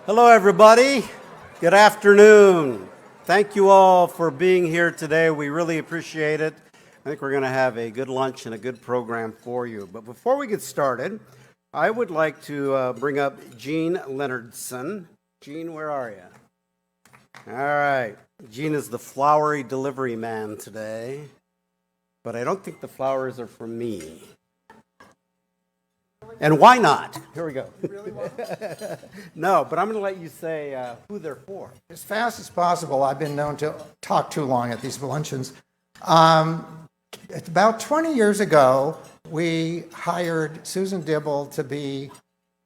Hello, everybody. Good afternoon. Thank you all for being here today. We really appreciate it. I think we're going to have a good lunch and a good program for you. But before we get started, I would like to bring up Gene Leonardson. Gene, where are you? All right. Gene is the flowery delivery man today, but I don't think the flowers are for me. And why not? Here we go. You really want them? No, but I'm going to let you say who they're for. As fast as possible. I've been known to talk too long at these luncheons. About 20 years ago, we hired Susan Dibble to be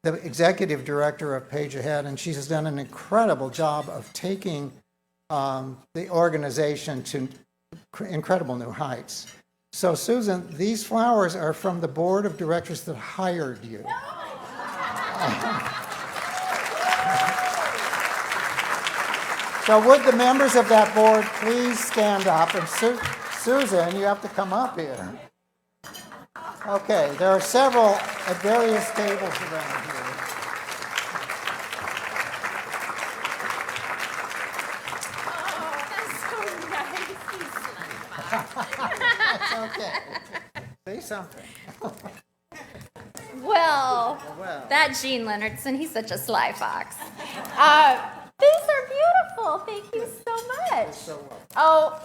the executive director of Page Ahead, and she has done an incredible job of taking the organization to incredible new heights. So, Susan, these flowers are from the board of directors that hired you. So would the members of that board please stand up? And Susan, you have to come up here. Okay, there are several at various tables around here. That's okay. Say something. Well, that Gene Leonardson, he's such a sly fox. These are beautiful. Thank you so much. Oh,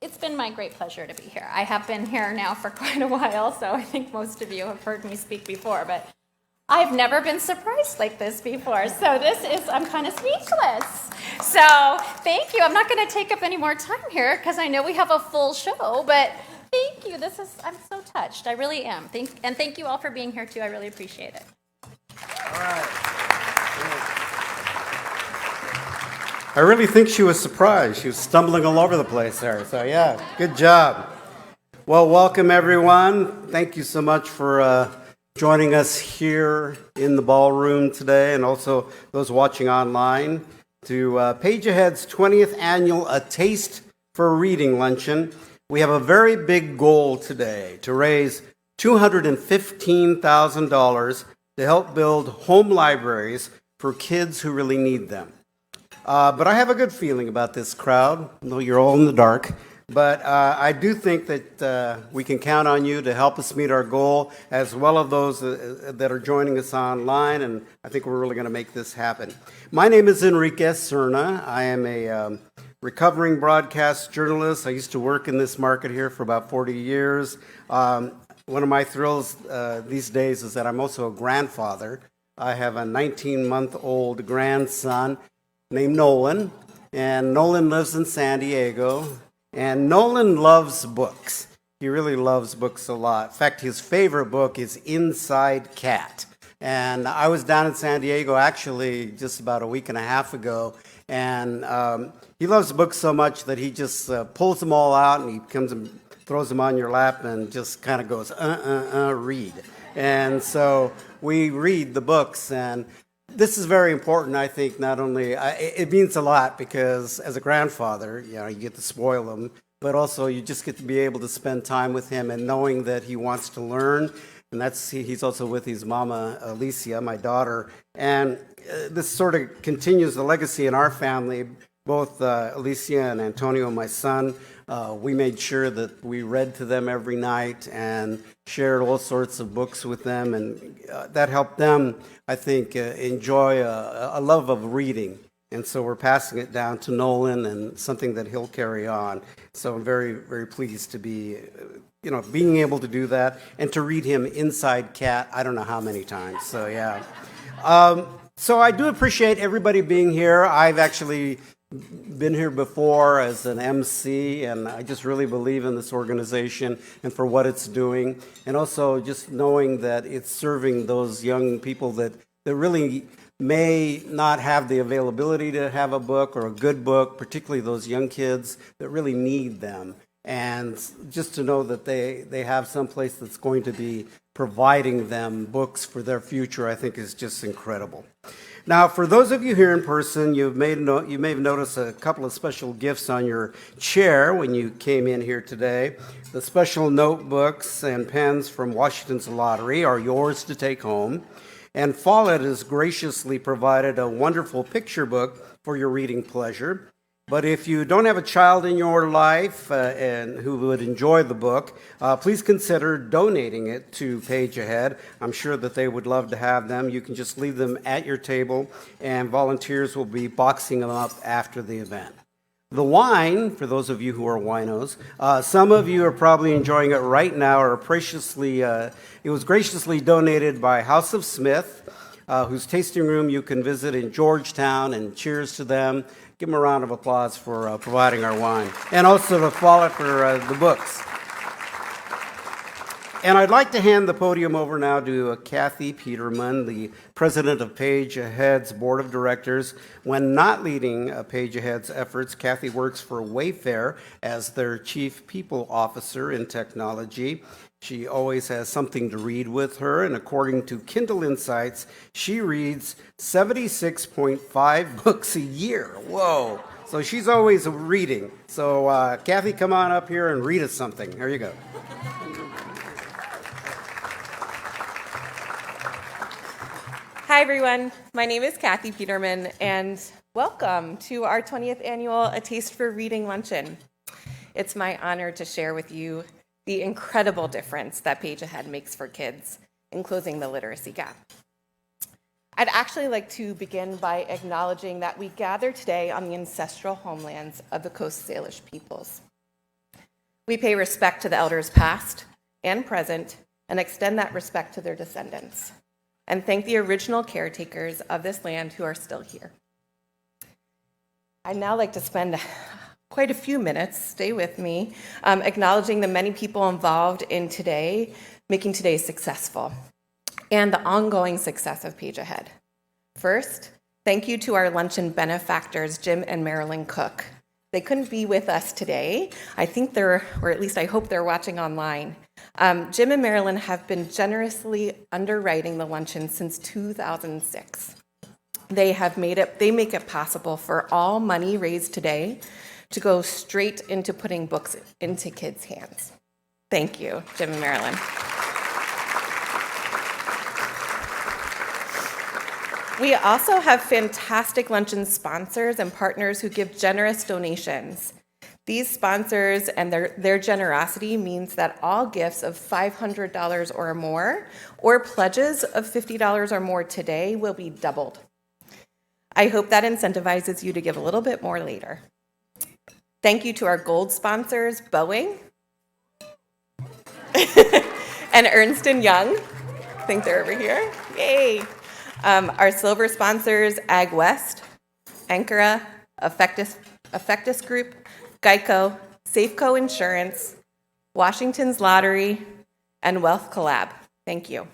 it's been my great pleasure to be here. I have been here now for quite a while, so I think most of you have heard me speak before, but I've never been surprised like this before. So I'm kind of speechless. So thank you. I'm not going to take up any more time here because I know we have a full show, but thank you. I'm so touched. I really am. Thank you all for being here too. I really appreciate it. All right. I really think she was surprised. She was stumbling all over the place there. So yeah, good job. Well, welcome everyone. Thank you so much for joining us here in the ballroom today, and also those watching online to Page Ahead's 20th annual A Taste for Reading luncheon. We have a very big goal today to raise $215,000 to help build home libraries for kids who really need them. But I have a good feeling about this crowd, though you're all in the dark. But I do think that we can count on you to help us meet our goal, as well as those that are joining us online, and I think we're really going to make this happen. My name is Enrique Cerna. I am a recovering broadcast journalist. I used to work in this market here for about 40 years. One of my thrills these days is that I'm also a grandfather. I have a 19-month-old grandson named Nolan, and Nolan lives in San Diego. And Nolan loves books. He really loves books a lot. In fact, his favorite book is Inside Cat. And I was down in San Diego actually just about a week and a half ago, and he loves books so much that he just pulls them all out and he comes and throws them on your lap and just kind of goes, read. And so we read the books, and this is very important, I think. Not only, it means a lot because as a grandfather, you get to spoil him, but also you just get to be able to spend time with him and knowing that he wants to learn. And he's also with his mama, Alicia, my daughter. And this sort of continues the legacy in our family. Both Alicia and Antonio, my son, we made sure that we read to them every night and shared all sorts of books with them, and that helped them, I think, enjoy a love of reading. And so we're passing it down to Nolan, and something that he'll carry on. So I'm very, very pleased to be, being able to do that and to read him Inside Cat, I don't know how many times. So yeah. So I do appreciate everybody being here. I've actually been here before as an MC, and I just really believe in this organization and for what it's doing, and also just knowing that it's serving those young people that really may not have the availability to have a book or a good book, particularly those young kids that really need them. And just to know that they have some place that's going to be providing them books for their future, I think is just incredible. Now, for those of you here in person, you may have noticed a couple of special gifts on your chair when you came in here today. The special notebooks and pens from Washington's Lottery are yours to take home. And Follett has graciously provided a wonderful picture book for your reading pleasure. But if you don't have a child in your life and who would enjoy the book, please consider donating it to Page Ahead. I'm sure that they would love to have them. You can just leave them at your table, and volunteers will be boxing them up after the event. The wine, for those of you who are winos, some of you are probably enjoying it right now, or it was graciously donated by House of Smith, whose tasting room you can visit in Georgetown, and cheers to them. Give them a round of applause for providing our wine. And also to Follett for the books. And I'd like to hand the podium over now to Cathy Peterman, the president of Page Ahead's board of directors. When not leading Page Ahead's efforts, Cathy works for Wayfair as their chief people officer in technology. She always has something to read with her, and according to Kindle Insights, she reads 76.5 books a year. Whoa! So she's always reading. So Cathy, come on up here and read us something. There you go. Hi, everyone. My name is Cathy Peterman, and welcome to our 20th annual A Taste for Reading Luncheon. It's my honor to share with you the incredible difference that Page Ahead makes for kids in closing the literacy gap. I'd actually like to begin by acknowledging that we gather today on the ancestral homelands of the Coast Salish peoples. We pay respect to the elders past and present and extend that respect to their descendants, and thank the original caretakers of this land who are still here. I'd now like to spend quite a few minutes, stay with me, acknowledging the many people involved in today, making today successful, and the ongoing success of Page Ahead. First, thank you to our luncheon benefactors, Jim and Marilyn Cook. They couldn't be with us today. I think or at least I hope they're watching online. Jim and Marilyn have been generously underwriting the luncheon since 2006. They make it possible for all money raised today to go straight into putting books into kids' hands. Thank you, Jim and Marilyn. We also have fantastic luncheon sponsors and partners who give generous donations. These sponsors and their generosity means that all gifts of $500 or more, or pledges of $50 or more today, will be doubled. I hope that incentivizes you to give a little bit more later. Thank you to our gold sponsors, Boeing and Ernst & Young. I think they're over here. Yay. Our silver sponsors, Ag West, Ankara, Effectus Group, Geico, Safeco Insurance, Washington's Lottery, and Wealth Collab. Thank you.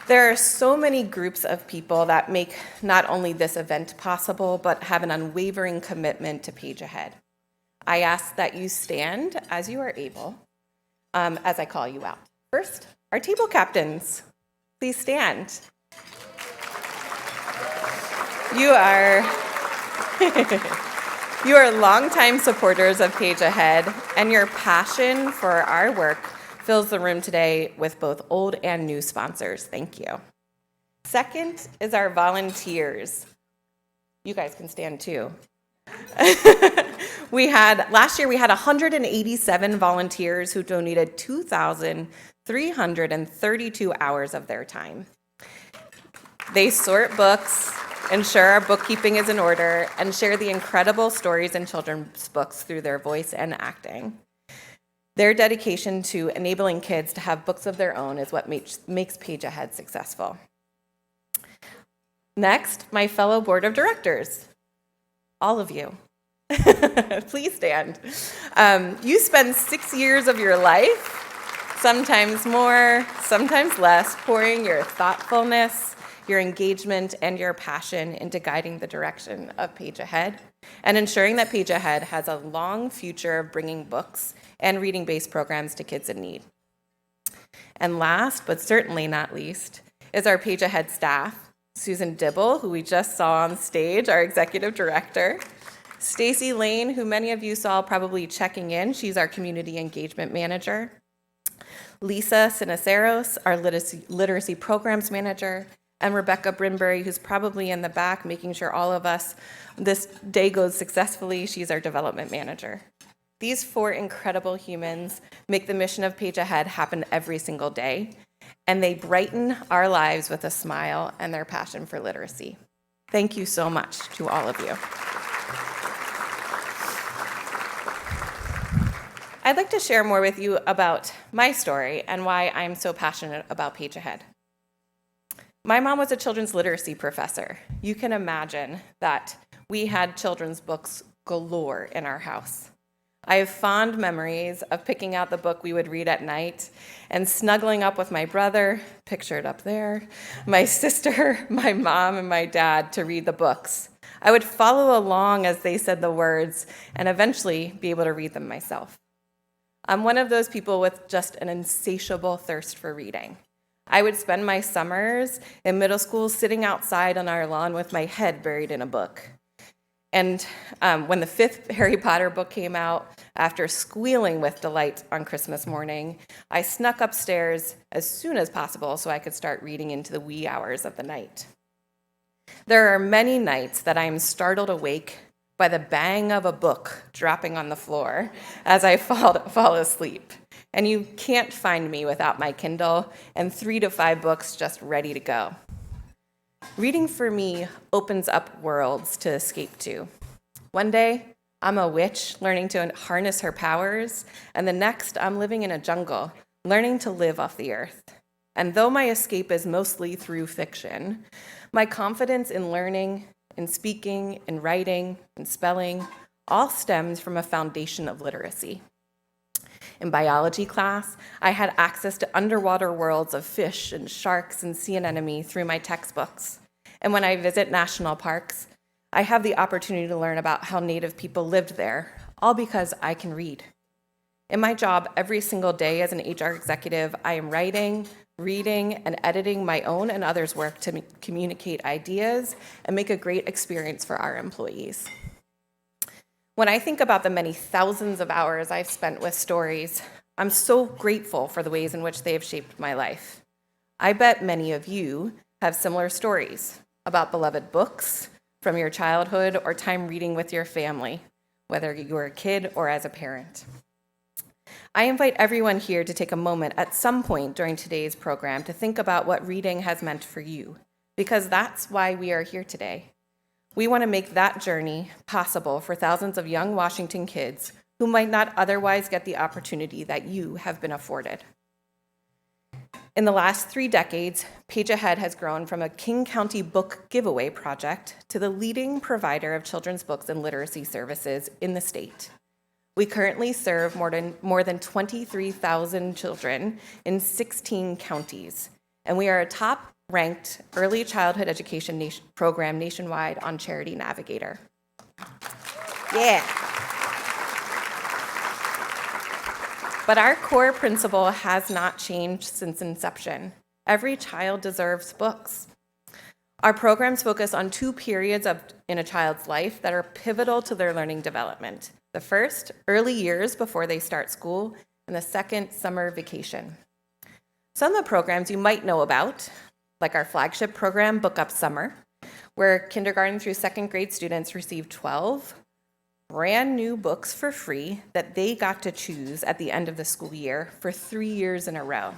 There are so many groups of people that make not only this event possible, but have an unwavering commitment to Page Ahead. I ask that you stand as you are able, as I call you out. First, our table captains, please stand. You are longtime supporters of Page Ahead, and your passion for our work fills the room today with both old and new sponsors. Thank you. Second is our volunteers. You guys can stand too. Last year we had 187 volunteers who donated 2,332 hours of their time. They sort books, ensure our bookkeeping is in order, and share the incredible stories in children's books through their voice and acting. Their dedication to enabling kids to have books of their own is what makes Page Ahead successful. Next, my fellow board of directors, all of you. Please stand. You spend 6 years of your life, sometimes more, sometimes less, pouring your thoughtfulness, your engagement, and your passion into guiding the direction of Page Ahead and ensuring that Page Ahead has a long future of bringing books and reading-based programs to kids in need. And last, but certainly not least, is our Page Ahead staff, Susan Dibble, who we just saw on stage, our executive director, Stacy Lane, who many of you saw probably checking in, she's our community engagement manager, Lisa Sinaceros, our literacy programs manager, and Rebecca Brinbury, who's probably in the back making sure all of us, this day goes successfully. She's our development manager. These 4 incredible humans make the mission of Page Ahead happen every single day, and they brighten our lives with a smile and their passion for literacy. Thank you so much to all of you. I'd like to share more with you about my story and why I'm so passionate about Page Ahead. My mom was a children's literacy professor. You can imagine that we had children's books galore in our house. I have fond memories of picking out the book we would read at night and snuggling up with my brother, pictured up there, my sister, my mom, and my dad to read the books. I would follow along as they said the words and eventually be able to read them myself. I'm one of those people with just an insatiable thirst for reading. I would spend my summers in middle school sitting outside on our lawn with my head buried in a book. And when the 5th Harry Potter book came out, after squealing with delight on Christmas morning, I snuck upstairs as soon as possible so I could start reading into the wee hours of the night. There are many nights that I am startled awake by the bang of a book dropping on the floor as I fall asleep. And you can't find me without my Kindle and 3 to 5 books just ready to go. Reading for me opens up worlds to escape to. One day, I'm a witch learning to harness her powers, and the next, I'm living in a jungle, learning to live off the earth. And though my escape is mostly through fiction, my confidence in learning, in speaking, in writing, in spelling, all stems from a foundation of literacy. In biology class, I had access to underwater worlds of fish and sharks and sea anemone through my textbooks. And when I visit national parks, I have the opportunity to learn about how Native people lived there, all because I can read. In my job every single day as an HR executive, I am writing, reading, and editing my own and others' work to communicate ideas and make a great experience for our employees. When I think about the many thousands of hours I've spent with stories, I'm so grateful for the ways in which they have shaped my life. I bet many of you have similar stories about beloved books from your childhood or time reading with your family, whether you were a kid or as a parent. I invite everyone here to take a moment at some point during today's program to think about what reading has meant for you, because that's why we are here today. We want to make that journey possible for thousands of young Washington kids who might not otherwise get the opportunity that you have been afforded. In the last 3 decades, Page Ahead has grown from a King County book giveaway project to the leading provider of children's books and literacy services in the state. We currently serve more than 23,000 children in 16 counties, and we are a top-ranked early childhood education program nationwide on Charity Navigator. Yeah. But our core principle has not changed since inception. Every child deserves books. Our programs focus on 2 periods in a child's life that are pivotal to their learning development. The first, early years before they start school, and the second, summer vacation. Some of the programs you might know about, like our flagship program, Book Up Summer, where kindergarten through 2nd grade students receive 12 brand new books for free that they got to choose at the end of the school year for 3 years in a row.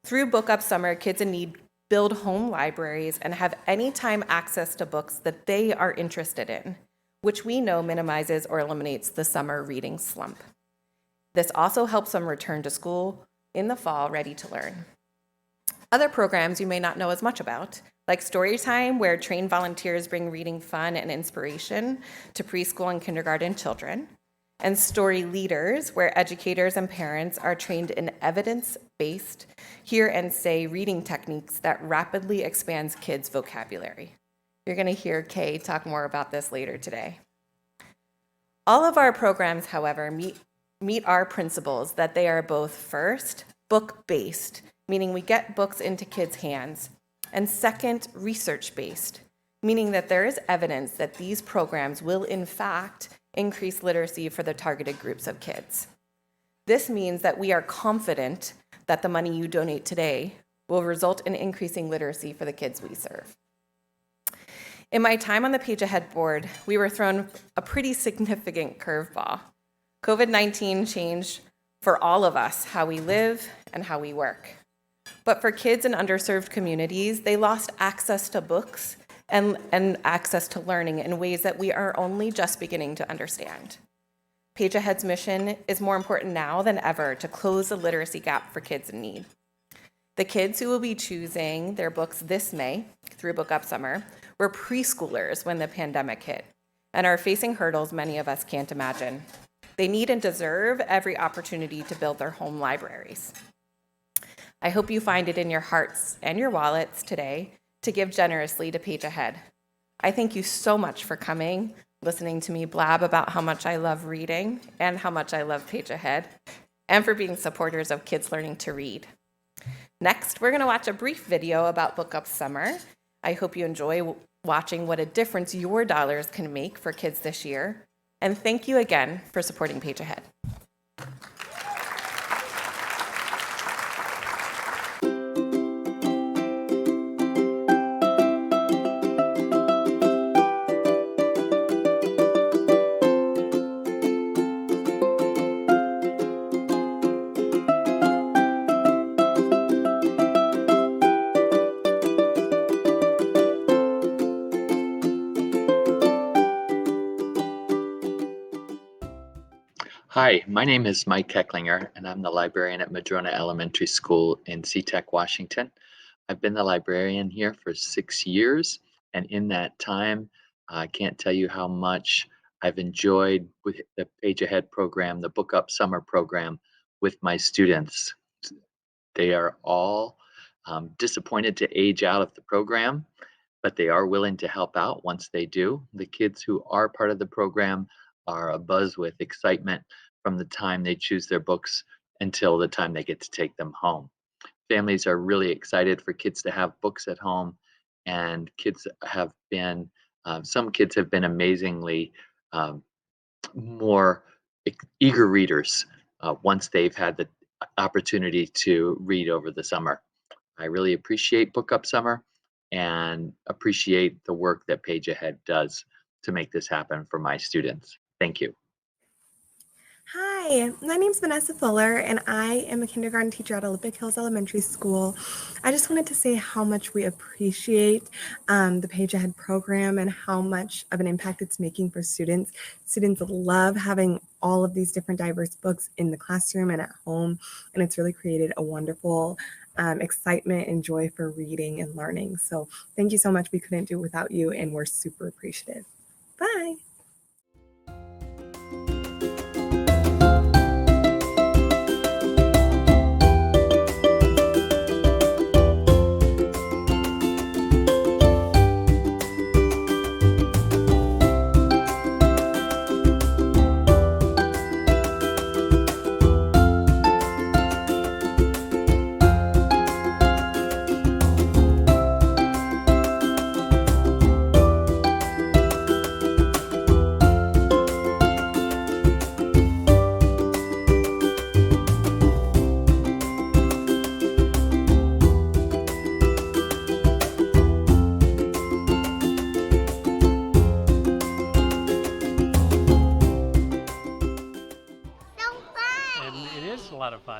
Through Book Up Summer, kids in need build home libraries and have anytime access to books that they are interested in, which we know minimizes or eliminates the summer reading slump. This also helps them return to school in the fall ready to learn. Other programs you may not know as much about, like Storytime, where trained volunteers bring reading fun and inspiration to preschool and kindergarten children, and Story Leaders, where educators and parents are trained in evidence-based hear and say reading techniques that rapidly expands kids' vocabulary. You're going to hear Kaye talk more about this later today. All of our programs, however, meet our principles that they are both first, book-based, meaning we get books into kids' hands, and second, research-based, meaning that there is evidence that these programs will, in fact, increase literacy for the targeted groups of kids. This means that we are confident that the money you donate today will result in increasing literacy for the kids we serve. In my time on the Page Ahead board, we were thrown a pretty significant curveball. COVID-19 changed for all of us how we live and how we work. But for kids in underserved communities, they lost access to books and access to learning in ways that we are only just beginning to understand. Page Ahead's mission is more important now than ever to close the literacy gap for kids in need. The kids who will be choosing their books this May through Book Up Summer were preschoolers when the pandemic hit and are facing hurdles many of us can't imagine. They need and deserve every opportunity to build their home libraries. I hope you find it in your hearts and your wallets today to give generously to Page Ahead. I thank you so much for coming, listening to me blab about how much I love reading and how much I love Page Ahead, and for being supporters of kids learning to read. Next, we're going to watch a brief video about Book Up Summer. I hope you enjoy watching what a difference your dollars can make for kids this year. And thank you again for supporting Page Ahead. Hi, my name is Mike Kecklinger, and I'm the librarian at Madrona Elementary School in SeaTac, Washington. I've been the librarian here for 6 years, and in that time, I can't tell you how much I've enjoyed with the Page Ahead program, the Book Up Summer program with my students. They are all disappointed to age out of the program, but they are willing to help out once they do. The kids who are part of the program are abuzz with excitement from the time they choose their books until the time they get to take them home. Families are really excited for kids to have books at home, and kids have been, some kids have been amazingly more eager readers once they've had the opportunity to read over the summer. I really appreciate Book Up Summer and appreciate the work that Page Ahead does to make this happen for my students. Thank you. Hi, my name's Vanessa Fuller, and I am a kindergarten teacher at Olympic Hills Elementary School. I just wanted to say how much we appreciate the Page Ahead program and how much of an impact it's making for students. Students love having all of these different diverse books in the classroom and at home, and it's really created a wonderful excitement and joy for reading and learning. So thank you so much. We couldn't do it without you, and we're super appreciative. Bye.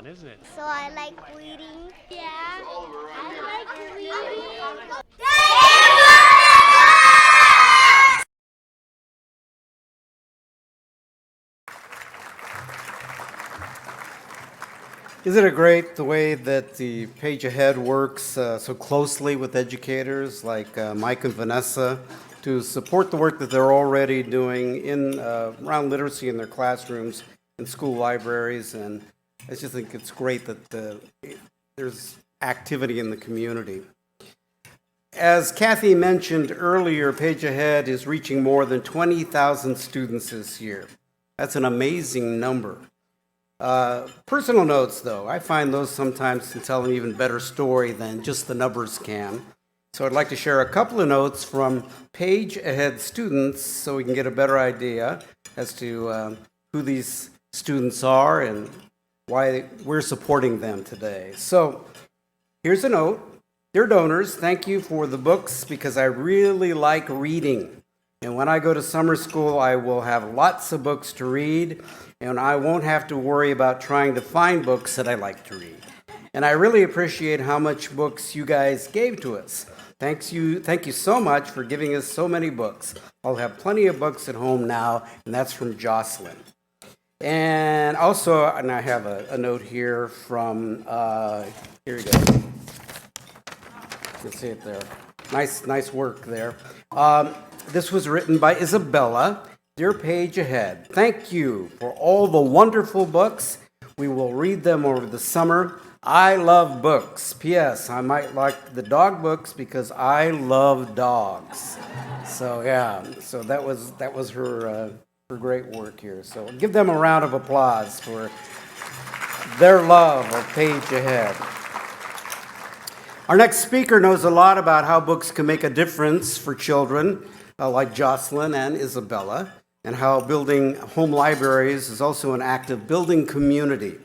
Isn't it? So I like reading. Yeah, I like reading. Isn't it great the way that the Page Ahead works so closely with educators like Mike and Vanessa to support the work that they're already doing in around literacy in their classrooms and school libraries? And I just think it's great that there's activity in the community. As Cathy mentioned earlier, Page Ahead is reaching more than 20,000 students this year. That's an amazing number. Personal notes, though, I find those sometimes can tell an even better story than just the numbers can. So I'd like to share a couple of notes from Page Ahead students so we can get a better idea as to who these students are and why we're supporting them today. So here's a note. Dear donors, thank you for the books because I really like reading. And when I go to summer school, I will have lots of books to read, and I won't have to worry about trying to find books that I like to read. And I really appreciate how much books you guys gave to us. Thank you so much for giving us so many books. I'll have plenty of books at home now, and that's from Jocelyn. And also, and I have a note here from, here we go. You can see it there. Nice work there. This was written by Isabella. Dear Page Ahead, thank you for all the wonderful books. We will read them over the summer. I love books. P.S. I might like the dog books because I love dogs. So yeah, so that was her great work here. So give them a round of applause for their love of Page Ahead. Our next speaker knows a lot about how books can make a difference for children, like Jocelyn and Isabella, and how building home libraries is also an act of building community.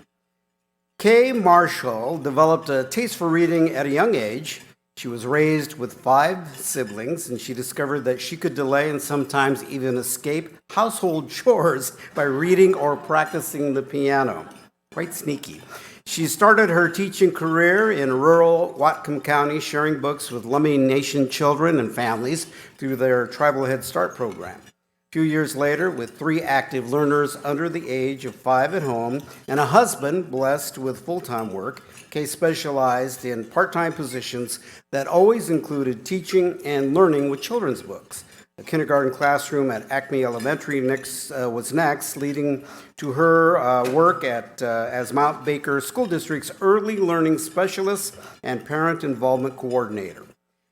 Kaye Marshall developed a taste for reading at a young age. She was raised with 5 siblings, and she discovered that she could delay and sometimes even escape household chores by reading or practicing the piano. Quite sneaky. She started her teaching career in rural Whatcom County, sharing books with Lummi Nation children and families through their Tribal Head Start program. A few years later, with 3 active learners under the age of 5 at home and a husband blessed with full-time work, Kaye specialized in part-time positions that always included teaching and learning with children's books. A kindergarten classroom at Acme Elementary was next, leading to her work as Mount Baker School District's Early Learning Specialist and Parent Involvement Coordinator.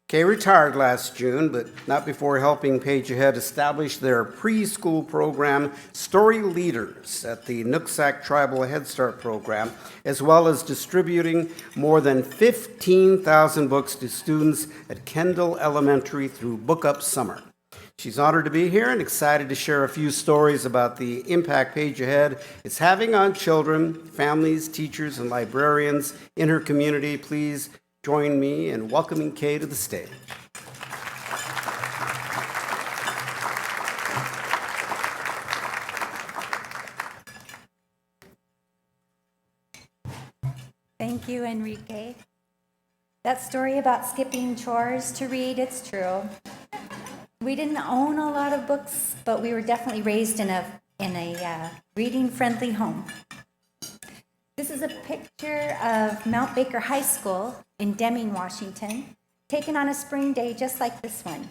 Kaye retired last June, but not before helping Page Ahead establish their preschool program, Story Leaders, at the Nooksack Tribal Head Start program, as well as distributing more than 15,000 books to students at Kendall Elementary through Book Up Summer. She's honored to be here and excited to share a few stories about the impact Page Ahead is having on children, families, teachers, and librarians in her community. Please join me in welcoming Kaye to the stage. Thank you, Enrique. That story about skipping chores to read, it's true. We didn't own a lot of books, but we were definitely raised in a reading-friendly home. This is a picture of Mount Baker High School in Deming, Washington, taken on a spring day just like this one.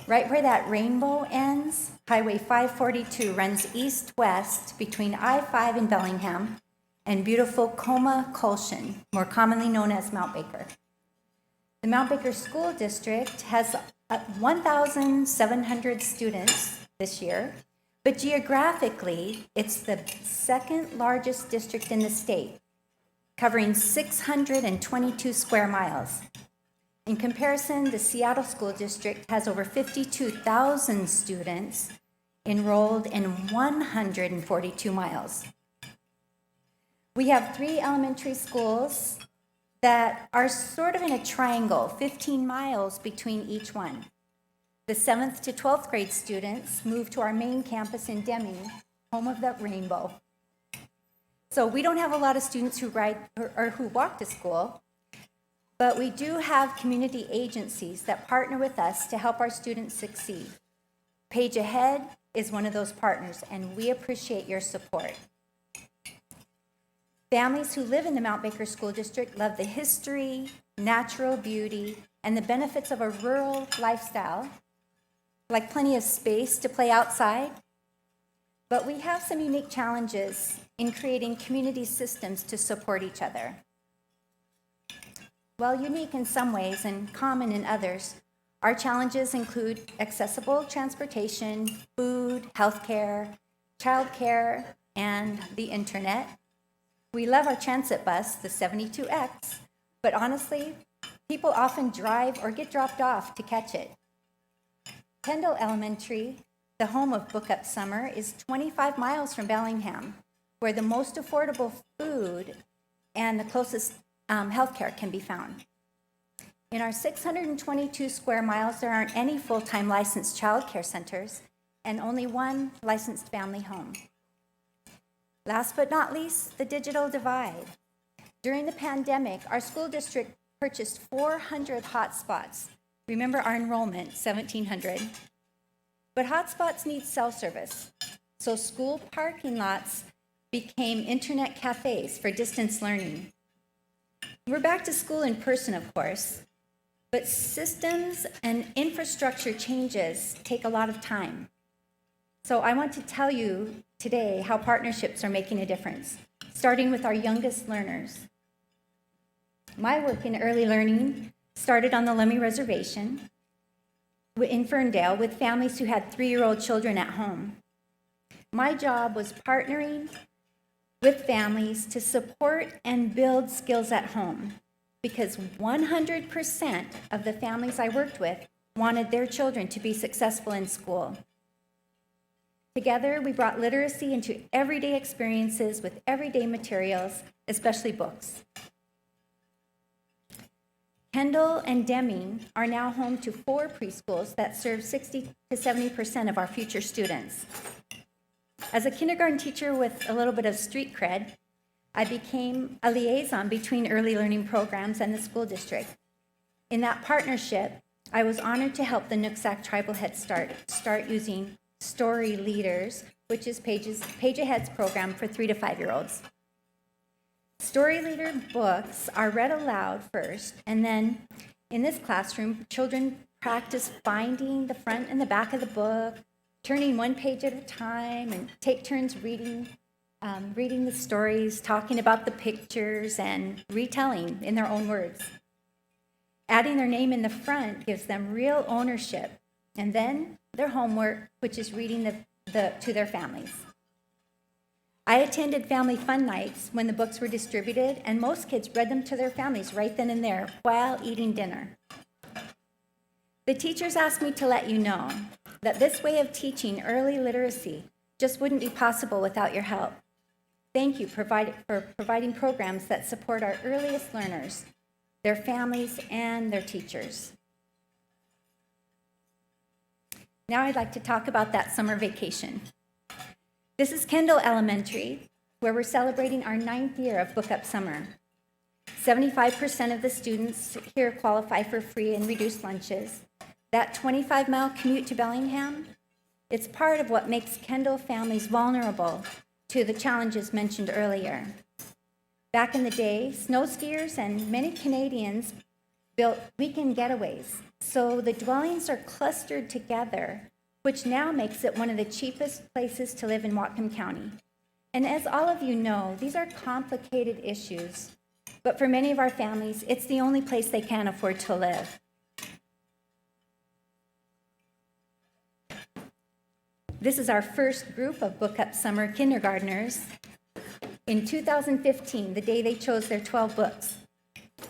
Right where that rainbow ends, Highway 542 runs east-west between I-5 in Bellingham and beautiful Coma-Colshan, more commonly known as Mount Baker. The Mount Baker School District has 1,700 students this year, but geographically, it's the second largest district in the state, covering 622 square miles. In comparison, the Seattle School District has over 52,000 students enrolled in 142 miles. We have 3 elementary schools that are sort of in a triangle, 15 miles between each one. The 7th to 12th grade students move to our main campus in Deming, home of the rainbow. So we don't have a lot of students who ride or who walk to school, but we do have community agencies that partner with us to help our students succeed. Page Ahead is one of those partners, and we appreciate your support. Families who live in the Mount Baker School District love the history, natural beauty, and the benefits of a rural lifestyle, like plenty of space to play outside. But we have some unique challenges in creating community systems to support each other. While unique in some ways and common in others, our challenges include accessible transportation, food, healthcare, childcare, and the internet. We love our transit bus, the 72X, but honestly, people often drive or get dropped off to catch it. Kendall Elementary, the home of Book Up Summer, is 25 miles from Bellingham, where the most affordable food and the closest healthcare can be found. In our 622 square miles, there aren't any full-time licensed childcare centers and only one licensed family home. Last but not least, the digital divide. During the pandemic, our school district purchased 400 hotspots. Remember our enrollment, 1,700. But hotspots need cell service, so school parking lots became internet cafes for distance learning. We're back to school in person, of course, but systems and infrastructure changes take a lot of time. So I want to tell you today how partnerships are making a difference, starting with our youngest learners. My work in early learning started on the Lummi Reservation in Ferndale with families who had 3-year-old children at home. My job was partnering with families to support and build skills at home, because 100% of the families I worked with wanted their children to be successful in school. Together, we brought literacy into everyday experiences with everyday materials, especially books. Kendall and Deming are now home to 4 preschools that serve 60 to 70% of our future students. As a kindergarten teacher with a little bit of street cred, I became a liaison between early learning programs and the school district. In that partnership, I was honored to help the Nooksack Tribal Head Start using Story Leaders, which is Page Ahead's program for 3 to 5-year-olds. Story Leader books are read aloud first, and then in this classroom, children practice finding the front and the back of the book, turning one page at a time, and take turns reading the stories, talking about the pictures, and retelling in their own words. Adding their name in the front gives them real ownership, and then their homework, which is reading to their families. I attended family fun nights when the books were distributed, and most kids read them to their families right then and there while eating dinner. The teachers asked me to let you know that this way of teaching early literacy just wouldn't be possible without your help. Thank you for providing programs that support our earliest learners, their families, and their teachers. Now I'd like to talk about that summer vacation. This is Kendall Elementary, where we're celebrating our 9th year of Book Up Summer. 75% of the students here qualify for free and reduced lunches. That 25-mile commute to Bellingham, it's part of what makes Kendall families vulnerable to the challenges mentioned earlier. Back in the day, snow skiers and many Canadians built weekend getaways, so the dwellings are clustered together, which now makes it one of the cheapest places to live in Whatcom County. And as all of you know, these are complicated issues, but for many of our families, it's the only place they can afford to live. This is our first group of Book Up Summer kindergartners. In 2015, the day they chose their 12 books.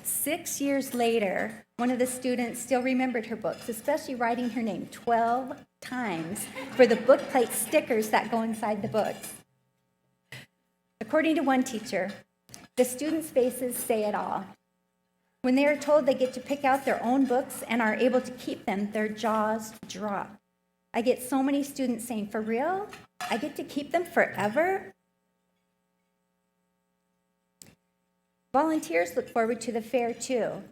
6 years later, one of the students still remembered her books, especially writing her name 12 times for the bookplate stickers that go inside the books. According to one teacher, the students' faces say it all. When they are told they get to pick out their own books and are able to keep them, their jaws drop. I get so many students saying, "For real? I get to keep them forever?" Volunteers look forward to the fair too.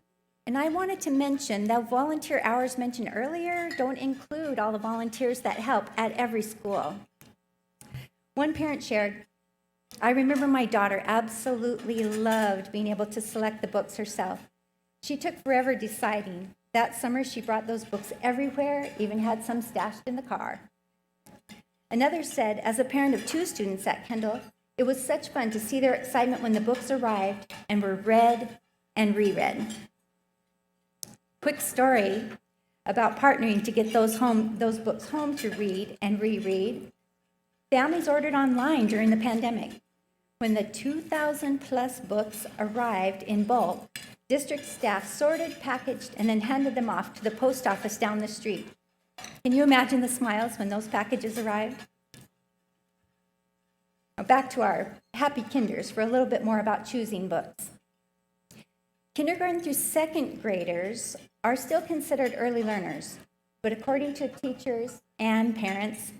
And I wanted to mention that volunteer hours mentioned earlier don't include all the volunteers that help at every school. One parent shared, "I remember my daughter absolutely loved being able to select the books herself. She took forever deciding. That summer, she brought those books everywhere, even had some stashed in the car." Another said, as a parent of 2 students at Kendall, it was such fun to see their excitement when the books arrived and were read and reread. Quick story about partnering to get those books home to read and reread. Families ordered online during the pandemic. When the 2,000 plus books arrived in bulk, district staff sorted, packaged, and then handed them off to the post office down the street. Can you imagine the smiles when those packages arrived? Now back to our happy kinders for a little bit more about choosing books. Kindergarten through second graders are still considered early learners, but according to teachers and parents,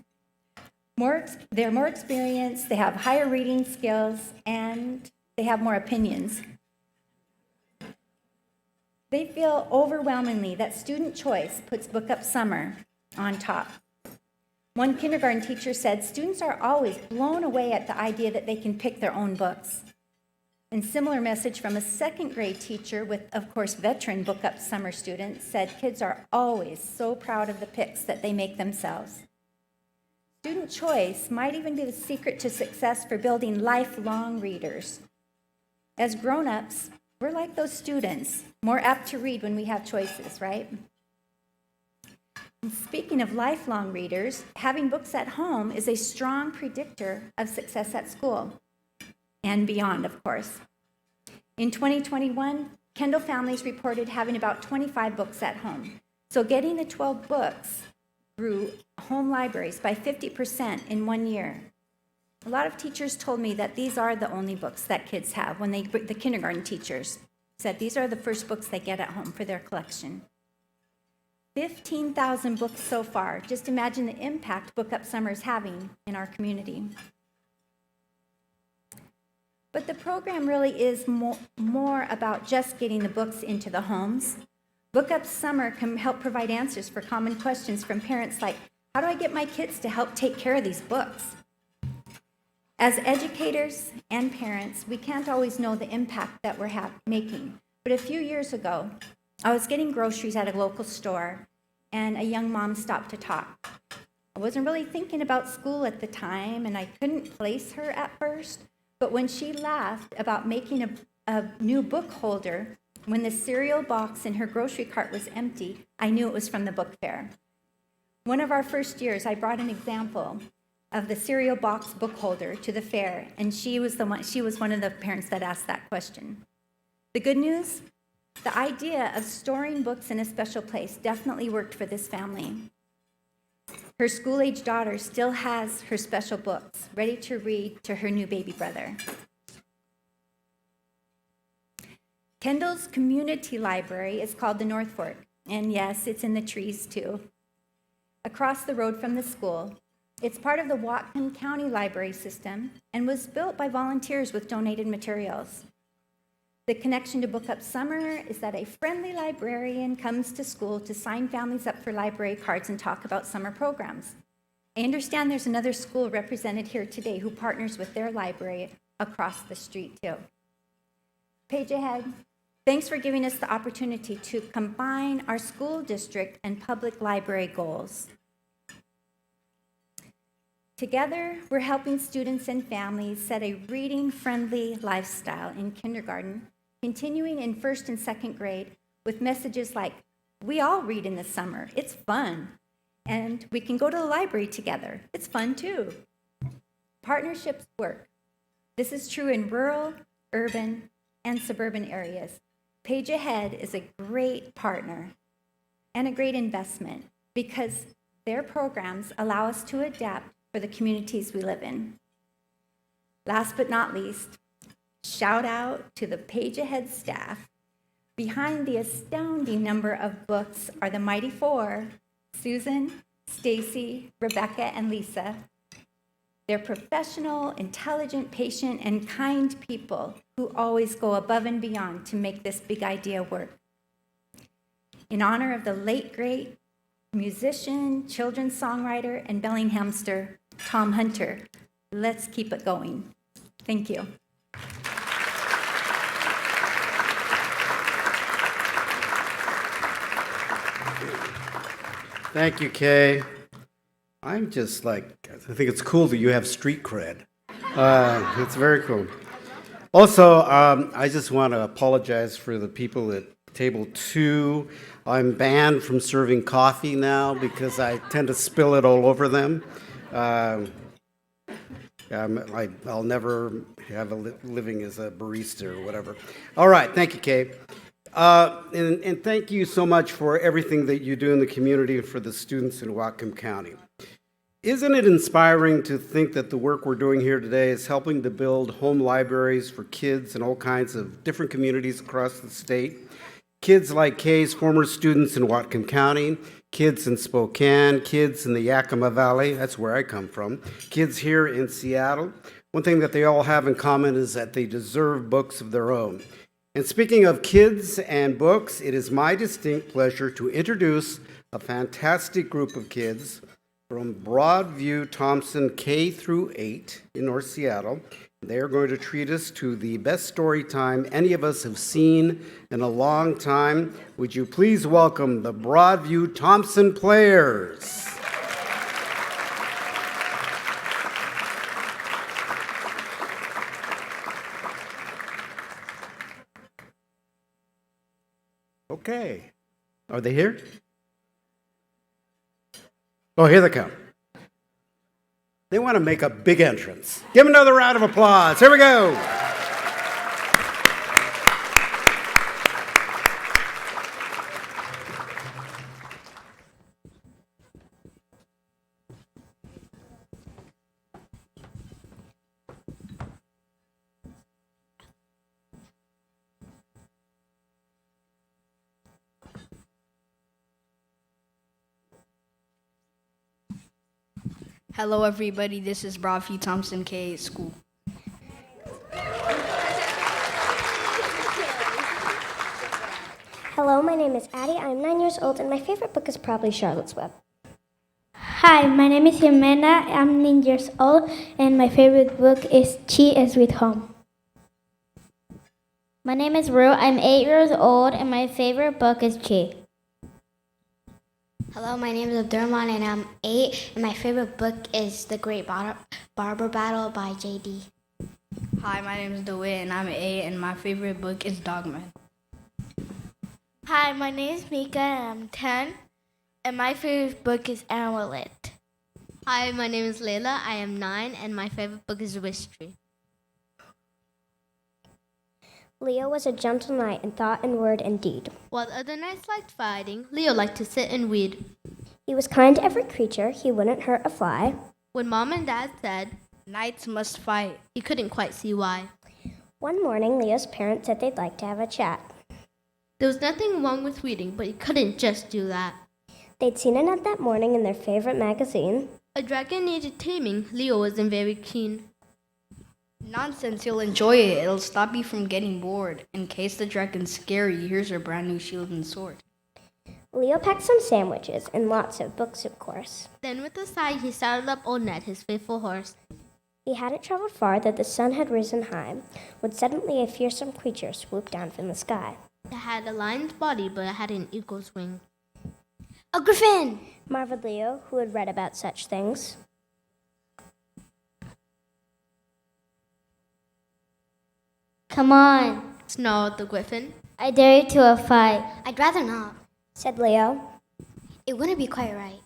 they're more experienced, they have higher reading skills, and they have more opinions. They feel overwhelmingly that student choice puts Book Up Summer on top. One kindergarten teacher said students are always blown away at the idea that they can pick their own books. And similar message from a second grade teacher with, of course, veteran Book Up Summer students said kids are always so proud of the picks that they make themselves. Student choice might even be the secret to success for building lifelong readers. As grown-ups, we're like those students, more apt to read when we have choices, right? And speaking of lifelong readers, having books at home is a strong predictor of success at school and beyond, of course. In 2021, Kendall families reported having about 25 books at home. So getting the 12 books grew home libraries by 50% in 1 year. A lot of teachers told me that these are the only books that kids have when the kindergarten teachers said these are the first books they get at home for their collection. 15,000 books so far. Just imagine the impact Book Up Summer is having in our community. But the program really is more about just getting the books into the homes. Book Up Summer can help provide answers for common questions from parents like, how do I get my kids to help take care of these books? As educators and parents, we can't always know the impact that we're making. But a few years ago, I was getting groceries at a local store, and a young mom stopped to talk. I wasn't really thinking about school at the time, and I couldn't place her at first. But when she laughed about making a new book holder when the cereal box in her grocery cart was empty, I knew it was from the book fair. One of our first years, I brought an example of the cereal box book holder to the fair, and she was one of the parents that asked that question. The good news, the idea of storing books in a special place definitely worked for this family. Her school-age daughter still has her special books ready to read to her new baby brother. Kendall's community library is called the North Fork, and yes, it's in the trees too. Across the road from the school, it's part of the Whatcom County Library System and was built by volunteers with donated materials. The connection to Book Up Summer is that a friendly librarian comes to school to sign families up for library cards and talk about summer programs. I understand there's another school represented here today who partners with their library across the street too. Page ahead. Thanks for giving us the opportunity to combine our school district and public library goals. Together, we're helping students and families set a reading-friendly lifestyle in kindergarten, continuing in first and second grade with messages like, we all read in the summer, it's fun, and we can go to the library together, it's fun too. Partnerships work. This is true in rural, urban, and suburban areas. Page Ahead is a great partner and a great investment because their programs allow us to adapt for the communities we live in. Last but not least, shout out to the Page Ahead staff. Behind the astounding number of books are the mighty four, Susan, Stacy, Rebecca, and Lisa. They're professional, intelligent, patient, and kind people who always go above and beyond to make this big idea work. In honor of the late great musician, children's songwriter, and Bellinghamster, Tom Hunter, let's keep it going. Thank you. Thank you, Kaye. I'm just like, I think it's cool that you have street cred. It's very cool. Also, I just want to apologize for the people at table 2. I'm banned from serving coffee now because I tend to spill it all over them. I'll never have a living as a barista or whatever. All right, thank you, Kaye. And thank you so much for everything that you do in the community for the students in Whatcom County. Isn't it inspiring to think that the work we're doing here today is helping to build home libraries for kids in all kinds of different communities across the state? Kids like Kaye's former students in Whatcom County, kids in Spokane, kids in the Yakima Valley, that's where I come from, kids here in Seattle. One thing that they all have in common is that they deserve books of their own. And speaking of kids and books, it is my distinct pleasure to introduce a fantastic group of kids from Broadview-Thomson K through 8 in North Seattle. They are going to treat us to the best story time any of us have seen in a long time. Would you please welcome the Broadview-Thomson Players? Okay. Are they here? Oh, here they come. They want to make a big entrance. Give them another round of applause. Here we go. Hello, everybody. This is Broadview-Thomson K School. Hello, my name is Addie. I'm 9 years old, and my favorite book is probably Charlotte's Web. Hi, my name is Jimena. I'm 9 years old, and my favorite book is She is with Home. My name is Rue. I'm 8 years old, and my favorite book is She. Hello, my name is Abdurrahman and I'm 8 and my favorite book is The Great Barber Battle by J.D. Hi, my name is DeWitt, and I'm 8, and my favorite book is Dogman. Hi, my name is Mika and I'm 10 and my favorite book is Amulet. Hi, my name is Layla. I am 9 and my favorite book is Wistry. Leo was a gentle knight in thought and word and deed. While other knights liked fighting, Leo liked to sit and read. He was kind to every creature. He wouldn't hurt a fly. When Mom and Dad said, Knights must fight, he couldn't quite see why. One morning, Leo's parents said they'd like to have a chat. There was nothing wrong with reading, but he couldn't just do that. They'd seen it that morning in their favorite magazine. A dragon needed taming. Leo wasn't very keen. Nonsense, you'll enjoy it. It'll stop you from getting bored. In case the dragon's scary, here's your brand new shield and sword. Leo packed some sandwiches and lots of books, of course. Then with a sigh, he saddled up old Ned, his faithful horse. He hadn't traveled far that the sun had risen high, when suddenly a fearsome creature swooped down from the sky. It had a lion's body, but it had an eagle's wing. A griffin! Marveled Leo, who had read about such things. Come on, snarled the griffin. I dare you to a fight. I'd rather not, said Leo. It wouldn't be quite right.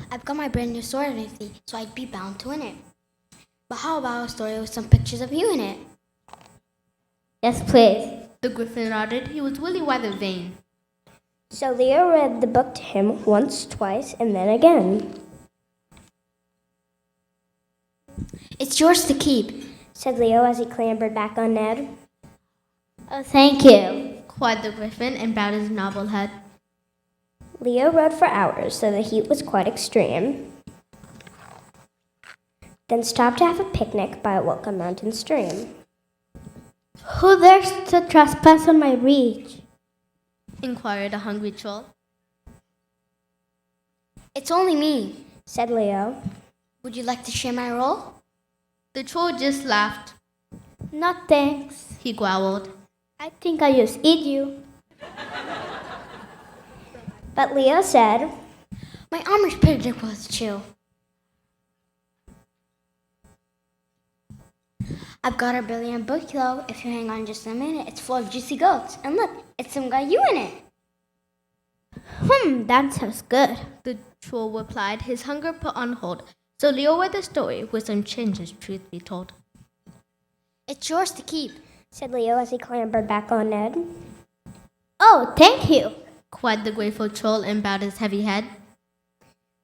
I've got my brand new sword with me, so I'd be bound to win it. But how about a story with some pictures of you in it? Yes, please. The griffin nodded. He was really rather vain. So Leo read the book to him once, twice, and then again. It's yours to keep, said Leo as he clambered back on Ned. Oh, thank you, cried the griffin and bowed his noble head. Leo rode for hours, so the heat was quite extreme. Then stopped to have a picnic by a welcome mountain stream. Who dares to trespass on my reach? Inquired a hungry troll. It's only me, said Leo. Would you like to share my roll? The troll just laughed. No thanks, he growled. I think I'll just eat you. But Leo said, my armor's pretty difficult to chew. I've got a brilliant book, though. If you hang on just a minute, it's full of juicy goats. And look, it's some got you in it. That sounds good, the troll replied, his hunger put on hold. So Leo read the story with some changes, truth be told. It's yours to keep, said Leo as he clambered back on Ned. Oh, thank you, cried the grateful troll and bowed his heavy head.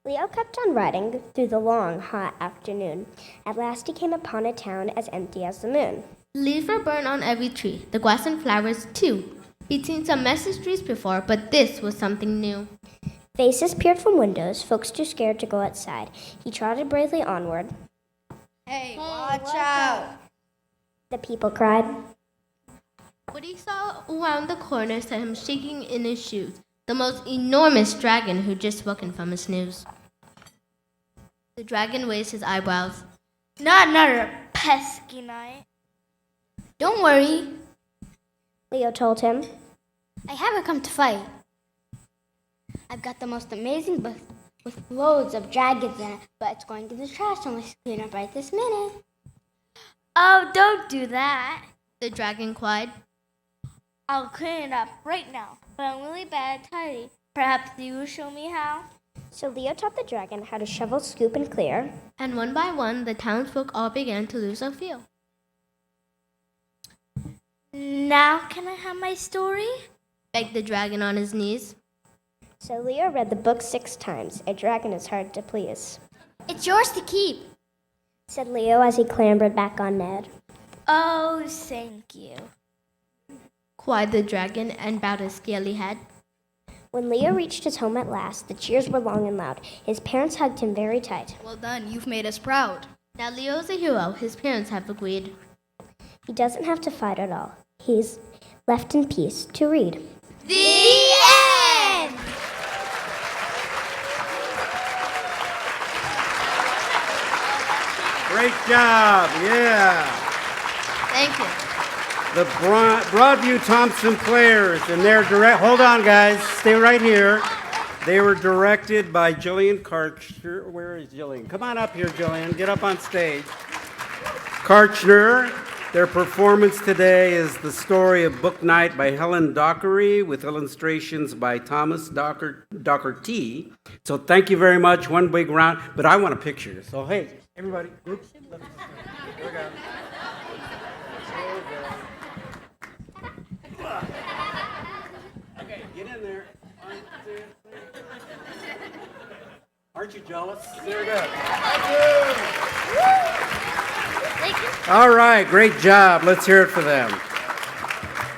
Leo kept on riding through the long, hot afternoon. At last he came upon a town as empty as the moon. Leaves were burned on every tree, the grass and flowers too. He'd seen some messy streets before, but this was something new. Faces peered from windows, folks too scared to go outside. He trotted bravely onward. Hey, watch out! The people cried. What he saw around the corner set him shaking in his shoes. The most enormous dragon who'd just woken from his snooze. The dragon raised his eyebrows. Not another pesky night. Don't worry, Leo told him. I haven't come to fight. I've got the most amazing book with loads of dragons in it, but it's going in the trash and we should clean up right this minute. Oh, don't do that. The dragon cried. I'll clean it up right now, but I'm really bad at tidying. Perhaps you will show me how? So Leo taught the dragon how to shovel, scoop, and clear. And one by one, the townsfolk all began to lose their feel. Now can I have my story? Begged the dragon on his knees. So Leo read the book 6 times. A dragon is hard to please, It's yours to keep. said Leo as he clambered back on Ned. Oh, thank you. Cried the dragon and bowed his scaly head. When Leo reached his home at last, the cheers were long and loud. His parents hugged him very tight. Well done, you've made us proud. Now Leo's a hero, his parents have agreed. He doesn't have to fight at all. He's left in peace to read. The end! Great job, yeah. Thank you. The Broadview-Thomson players and their hold on guys, stay right here. They were directed by Jillian Karchner. Where is Jillian? Come on up here, Jillian, get up on stage. Karchner. Their performance today is the story of Book Night by Helen Dockery with illustrations by Thomas Docherty. So thank you very much, one big round, but I want a picture. So hey, everybody, group. Here we go. Okay, get in there. 1, 2, 3. Aren't you jealous? There we go. All right, great job. Let's hear it for them.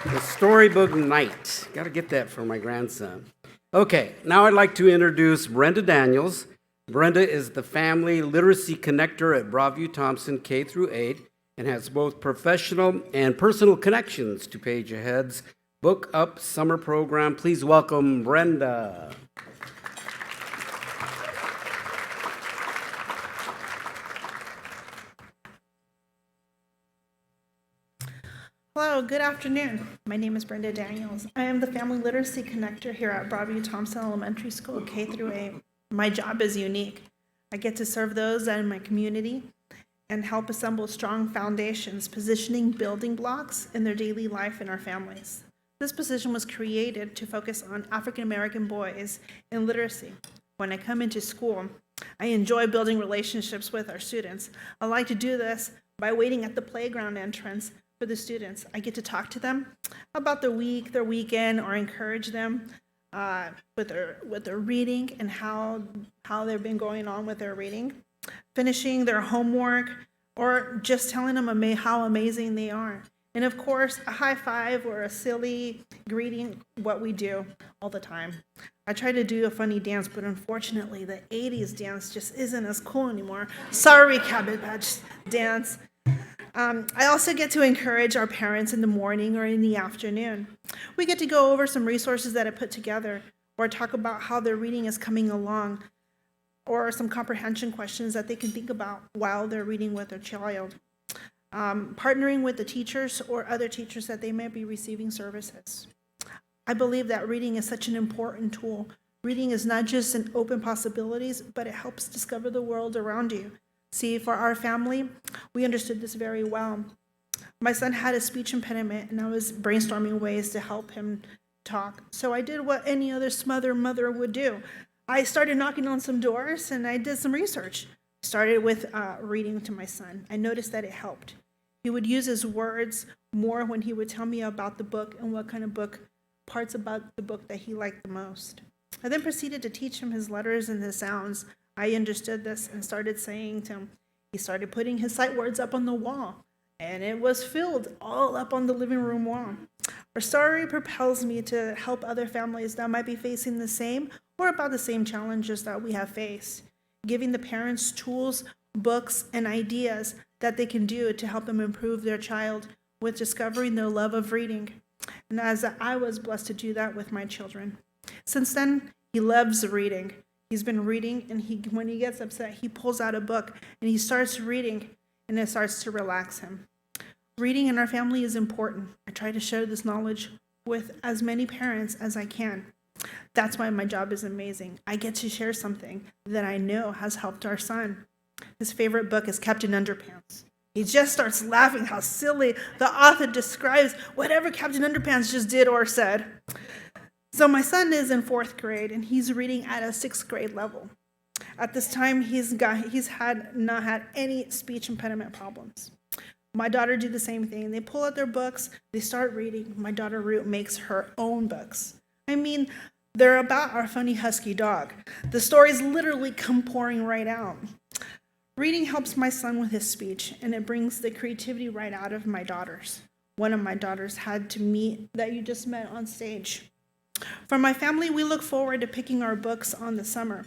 The Storybook Night. Got to get that for my grandson. Okay, now I'd like to introduce Brenda Daniels. Brenda is the Family Literacy Connector at Broadview-Thomson K through 8 and has both professional and personal connections to Page Ahead's Book Up summer program. Please welcome Brenda. Hello, good afternoon. My name is Brenda Daniels. I am the Family Literacy Connector here at Broadview-Thomson Elementary School, K through 8. My job is unique. I get to serve those in my community and help assemble strong foundations, positioning building blocks in their daily life in our families. This position was created to focus on African American boys in literacy. When I come into school, I enjoy building relationships with our students. I like to do this by waiting at the playground entrance for the students. I get to talk to them about their week, their weekend, or encourage them with their reading and how they've been going on with their reading, finishing their homework, or just telling them how amazing they are. And of course, a high five or a silly greeting, what we do all the time. I try to do a funny dance, but unfortunately, the 80s dance just isn't as cool anymore. Sorry, Cabbage Patch dance. I also get to encourage our parents in the morning or in the afternoon. We get to go over some resources that I put together or talk about how their reading is coming along or some comprehension questions that they can think about while they're reading with their child. Partnering with the teachers or other teachers that they may be receiving services. I believe that reading is such an important tool. Reading is not just an open possibilities, but it helps discover the world around you. See, for our family, we understood this very well. My son had a speech impediment, and I was brainstorming ways to help him talk. So I did what any other mother would do. I started knocking on some doors, and I did some research. Started with reading to my son. I noticed that it helped. He would use his words more when he would tell me about the book and what kind of book, parts about the book that he liked the most. I then proceeded to teach him his letters and his sounds. I understood this and started saying to him. He started putting his sight words up on the wall, and it was filled all up on the living room wall. Our story propels me to help other families that might be facing the same or about the same challenges that we have faced, giving the parents tools, books, and ideas that they can do to help them improve their child with discovering their love of reading. And as I was blessed to do that with my children. Since then, he loves reading. He's been reading, and when he gets upset, he pulls out a book and he starts reading, and it starts to relax him. Reading in our family is important. I try to share this knowledge with as many parents as I can. That's why my job is amazing. I get to share something that I know has helped our son. His favorite book is Captain Underpants. He just starts laughing how silly the author describes whatever Captain Underpants just did or said. So my son is in 4th grade, and he's reading at a 6th grade level. At this time, he's not had any speech impediment problems. My daughter do the same thing. They pull out their books, they start reading. My daughter Root makes her own books. I mean, they're about our funny husky dog. The stories literally come pouring right out. Reading helps my son with his speech, and it brings the creativity right out of my daughters. One of my daughters had to meet that you just met on stage. For my family, we look forward to picking our books on the summer,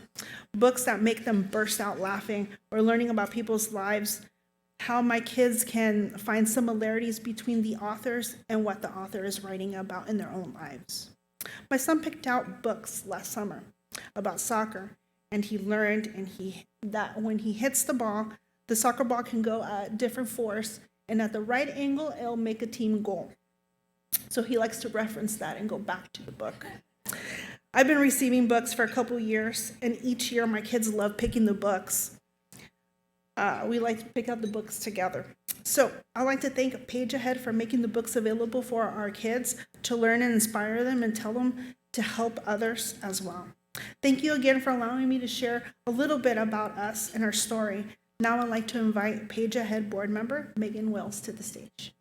books that make them burst out laughing or learning about people's lives, how my kids can find similarities between the authors and what the author is writing about in their own lives. My son picked out books last summer about soccer, and he learned that when he hits the ball, the soccer ball can go at different force, and at the right angle, it'll make a team goal. So he likes to reference that and go back to the book. I've been receiving books for a couple years, and each year my kids love picking the books. We like to pick out the books together. So I'd like to thank Page Ahead for making the books available for our kids to learn and inspire them and tell them to help others as well. Thank you again for allowing me to share a little bit about us and our story. Now I'd like to invite Page Ahead board member Megan Wells to the stage.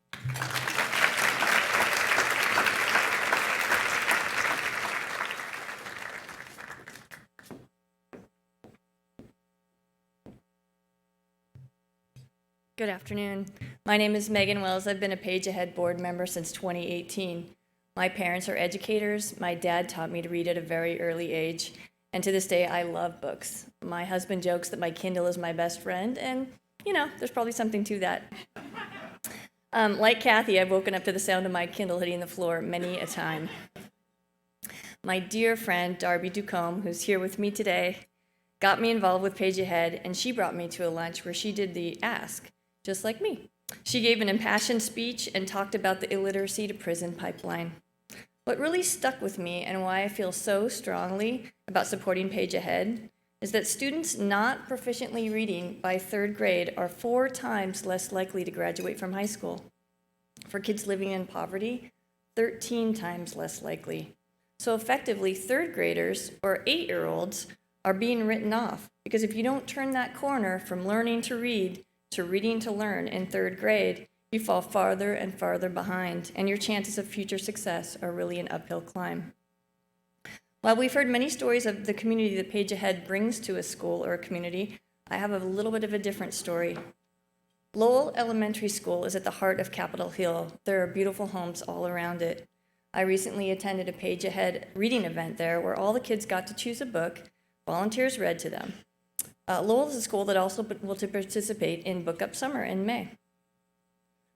Good afternoon. My name is Megan Wells. I've been a Page Ahead board member since 2018. My parents are educators. My dad taught me to read at a very early age, and to this day, I love books. My husband jokes that my Kindle is my best friend, and, there's probably something to that. Like Cathy, I've woken up to the sound of my Kindle hitting the floor many a time. My dear friend, Darby Ducombe, who's here with me today, got me involved with Page Ahead, and she brought me to a lunch where she did the ask, just like me. She gave an impassioned speech and talked about the illiteracy to prison pipeline. What really stuck with me and why I feel so strongly about supporting Page Ahead is that students not proficiently reading by 3rd grade are 4 times less likely to graduate from high school. For kids living in poverty, 13 times less likely. So effectively, 3rd graders or 8-year-olds are being written off because if you don't turn that corner from learning to read to reading to learn in 3rd grade, you fall farther and farther behind, and your chances of future success are really an uphill climb. While we've heard many stories of the community that Page Ahead brings to a school or a community, I have a little bit of a different story. Lowell Elementary School is at the heart of Capitol Hill. There are beautiful homes all around it. I recently attended a Page Ahead reading event there where all the kids got to choose a book, volunteers read to them. Lowell is a school that also will participate in Book Up Summer in May.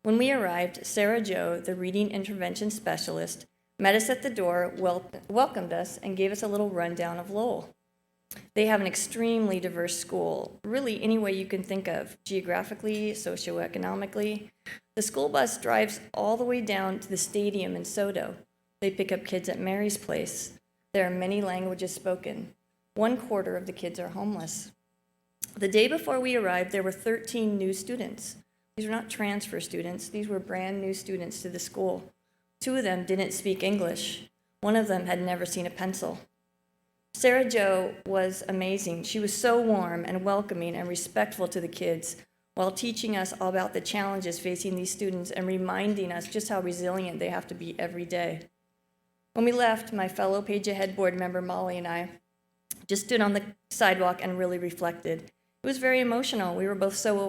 When we arrived, Sarah Jo, the reading intervention specialist, met us at the door, welcomed us, and gave us a little rundown of Lowell. They have an extremely diverse school, really any way you can think of, geographically, socioeconomically. The school bus drives all the way down to the stadium in Soto. They pick up kids at Mary's Place. There are many languages spoken. 1/4 of the kids are homeless. The day before we arrived, there were 13 new students. These were not transfer students. These were brand new students to the school. 2 of them didn't speak English. 1 of them had never seen a pencil. Sarah Jo was amazing. She was so warm and welcoming and respectful to the kids while teaching us all about the challenges facing these students and reminding us just how resilient they have to be every day. When we left, my fellow Page Ahead board member Molly and I just stood on the sidewalk and really reflected. It was very emotional. We were both so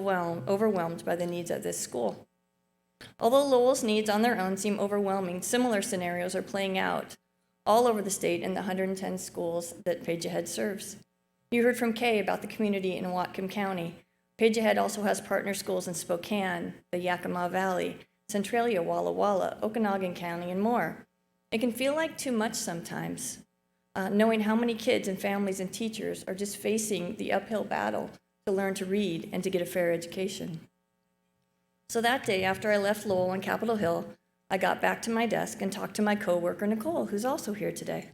overwhelmed by the needs at this school. Although Lowell's needs on their own seem overwhelming, similar scenarios are playing out all over the state in the 110 schools that Page Ahead serves. You heard from Kaye about the community in Whatcom County. Page Ahead also has partner schools in Spokane, the Yakima Valley, Centralia, Walla Walla, Okanagan County, and more. It can feel like too much sometimes, knowing how many kids and families and teachers are just facing the uphill battle to learn to read and to get a fair education. So that day, after I left Lowell on Capitol Hill, I got back to my desk and talked to my coworker Nicole, who's also here today,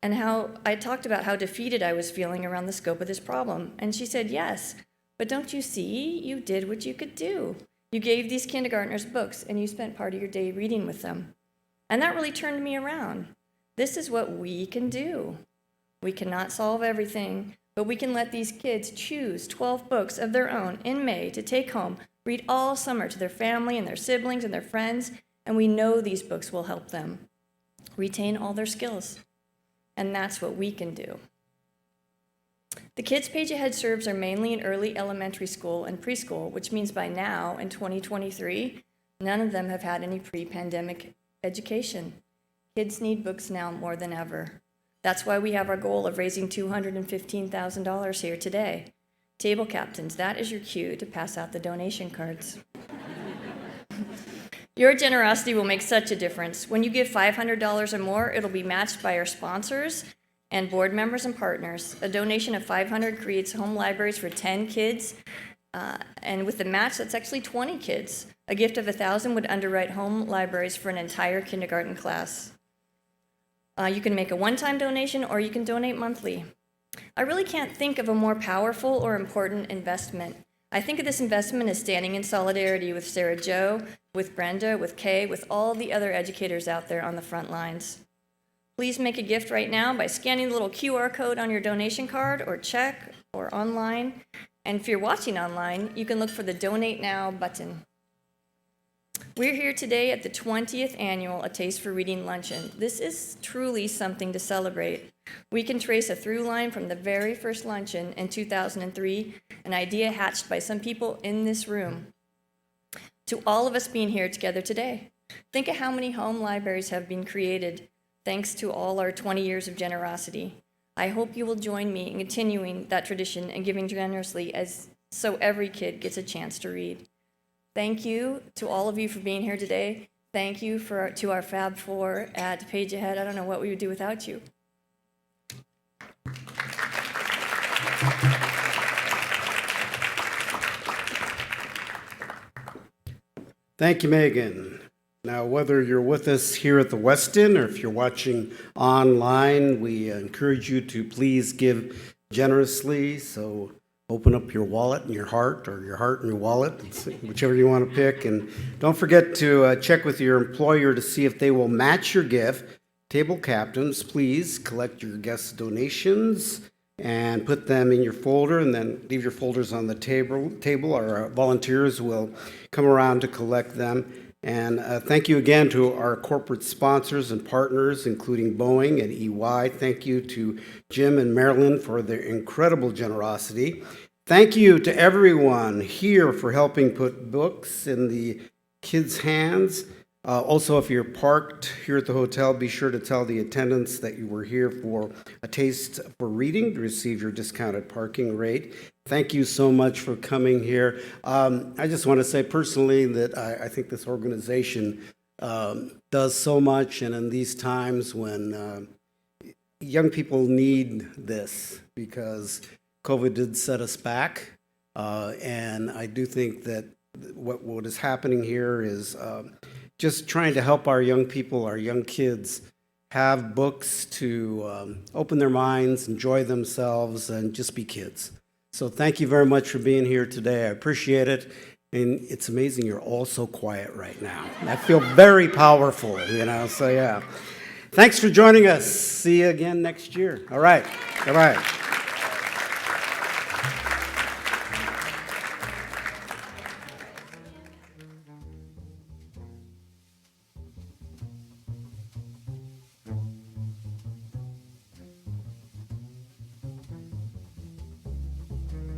and how I talked about how defeated I was feeling around the scope of this problem. And she said, yes, but don't you see? You did what you could do. You gave these kindergartners books and you spent part of your day reading with them. And that really turned me around. This is what we can do. We cannot solve everything, but we can let these kids choose 12 books of their own in May to take home, read all summer to their family and their siblings and their friends, and we know these books will help them retain all their skills. And that's what we can do. The kids Page Ahead serves are mainly in early elementary school and preschool, which means by now, in 2023, none of them have had any pre-pandemic education. Kids need books now more than ever. That's why we have our goal of raising $215,000 here today. Table captains, that is your cue to pass out the donation cards. Your generosity will make such a difference. When you give $500 or more, it'll be matched by our sponsors and board members and partners. A donation of $500 creates home libraries for 10 kids, and with the match, that's actually 20 kids. A gift of $1,000 would underwrite home libraries for an entire kindergarten class. You can make a one-time donation, or you can donate monthly. I really can't think of a more powerful or important investment. I think of this investment as standing in solidarity with Sarah Jo, with Brenda, with Kaye, with all the other educators out there on the front lines. Please make a gift right now by scanning the little QR code on your donation card or check or online. And if you're watching online, you can look for the Donate Now button. We're here today at the 20th annual A Taste for Reading Luncheon. This is truly something to celebrate. We can trace a through line from the very first luncheon in 2003, an idea hatched by some people in this room, to all of us being here together today. Think of how many home libraries have been created thanks to all our 20 years of generosity. I hope you will join me in continuing that tradition and giving generously so every kid gets a chance to read. Thank you to all of you for being here today. Thank you to our Fab Four at Page Ahead. I don't know what we would do without you. Thank you, Megan. Now, whether you're with us here at the Westin or if you're watching online, we encourage you to please give generously. So open up your wallet and your heart, or your heart and your wallet, whichever you want to pick. And don't forget to check with your employer to see if they will match your gift. Table captains, please collect your guest donations and put them in your folder, and then leave your folders on the table. Our volunteers will come around to collect them. And thank you again to our corporate sponsors and partners, including Boeing and EY. Thank you to Jim and Marilyn for their incredible generosity. Thank you to everyone here for helping put books in the kids' hands. Also, if you're parked here at the hotel, be sure to tell the attendants that you were here for a taste for reading to receive your discounted parking rate. Thank you so much for coming here. I just want to say personally that I think this organization does so much, and in these times when young people need this, because COVID did set us back, and I do think that what is happening here is just trying to help our young people, our young kids, have books to open their minds, enjoy themselves, and just be kids. So thank you very much for being here today. I appreciate it. And it's amazing you're all so quiet right now. I feel very powerful, so yeah. Thanks for joining us. See you again next year. All right. Bye-bye.